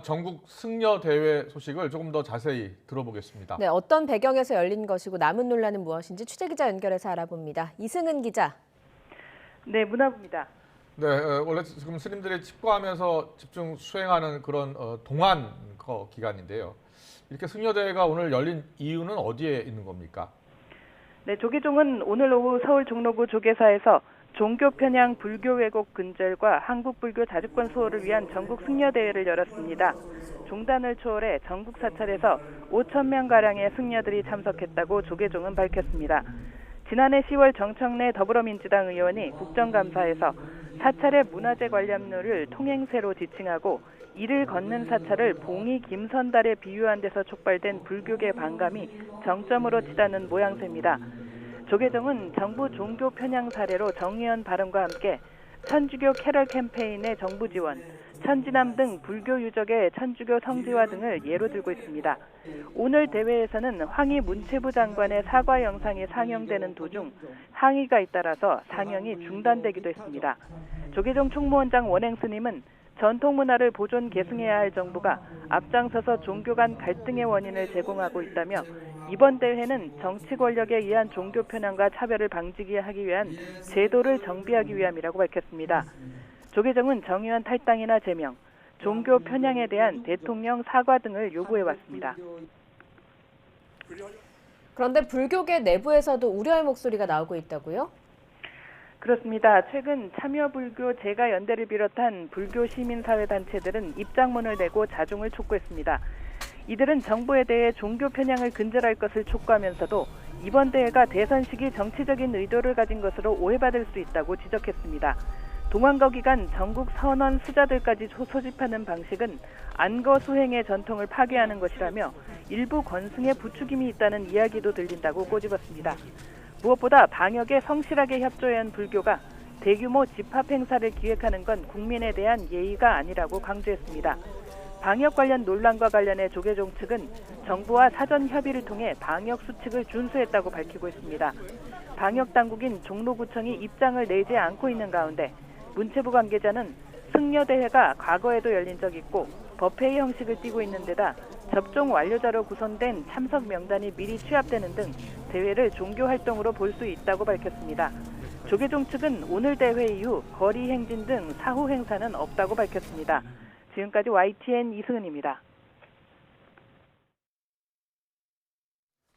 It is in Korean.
전국 승려 대회 소식을 조금 더 자세히 들어보겠습니다. 네, 어떤 배경에서 열린 것이고 남은 논란은 무엇인지 취재기자 연결해서 알아봅니다. 이승은 기자. 네, 문화부입니다. 네, 원래 지금 스님들이 칩거하면서 집중 수행하는 그런 동안 기간인데요. 이렇게 승려 대회가 오늘 열린 이유는 어디에 있는 겁니까? 네, 조계종은 오늘 오후 서울 종로구 조계사에서 종교 편향 불교 왜곡 근절과 한국 불교 자주권 수호를 위한 전국 승려 대회를 열었습니다. 종단을 초월해 전국 사찰에서 5천 명 가량의 승려들이 참석했다고 조계종은 밝혔습니다. 지난해 10월 정청래 더불어민주당 의원이 국정감사에서 사찰의 문화재 관련료를 통행세로 지칭하고 이를 걷는 사찰을 봉이 김선달에 비유한 데서 촉발된 불교계 반감이 정점으로 치닫는 모양새입니다. 조계종은 정부 종교 편향 사례로 정의연 발언과 함께 천주교 캐럴 캠페인의 정부 지원, 천지남 등 불교 유적의 천주교 성지화 등을 예로 들고 있습니다. 오늘 대회에서는 황희 문체부 장관의 사과 영상이 상영되는 도중 항의가 잇따라서 상영이 중단되기도 했습니다. 조계종 총무원장 원행 스님은 전통 문화를 보존 계승해야 할 정부가 앞장서서 종교 간 갈등의 원인을 제공하고 있다며 이번 대회는 정치 권력에 의한 종교 편향과 차별을 방지하기 위한 제도를 정비하기 위함이라고 밝혔습니다. 조계종은 정의원 탈당이나 제명, 종교 편향에 대한 대통령 사과 등을 요구해왔습니다. 그런데 불교계 내부에서도 우려의 목소리가 나오고 있다고요? 그렇습니다. 최근 참여불교 제가연대를 비롯한 불교 시민사회단체들은 입장문을 내고 자중을 촉구했습니다. 이들은 정부에 대해 종교 편향을 근절할 것을 촉구하면서도 이번 대회가 대선 시기 정치적인 의도를 가진 것으로 오해받을 수 있다고 지적했습니다. 동안거 기간 전국 선원 수자들까지 소집하는 방식은 안거 수행의 전통을 파괴하는 것이라며 일부 권승의 부추김이 있다는 이야기도 들린다고 꼬집었습니다. 무엇보다 방역에 성실하게 협조한 불교가 대규모 집합 행사를 기획하는 건 국민에 대한 예의가 아니라고 강조했습니다. 방역 관련 논란과 관련해 조계종 측은 정부와 사전 협의를 통해 방역 수칙을 준수했다고 밝히고 있습니다. 방역 당국인 종로구청이 입장을 내지 않고 있는 가운데 문체부 관계자는 승려 대회가 과거에도 열린 적이 있고 법회의 형식을 띠고 있는 데다 접종 완료자로 구성된 참석 명단이 미리 취합되는 등 대회를 종교 활동으로 볼 수 있다고 밝혔습니다. 조계종 측은 오늘 대회 이후 거리 행진 등 사후 행사는 없다고 밝혔습니다. 지금까지 YTN 이승은입니다.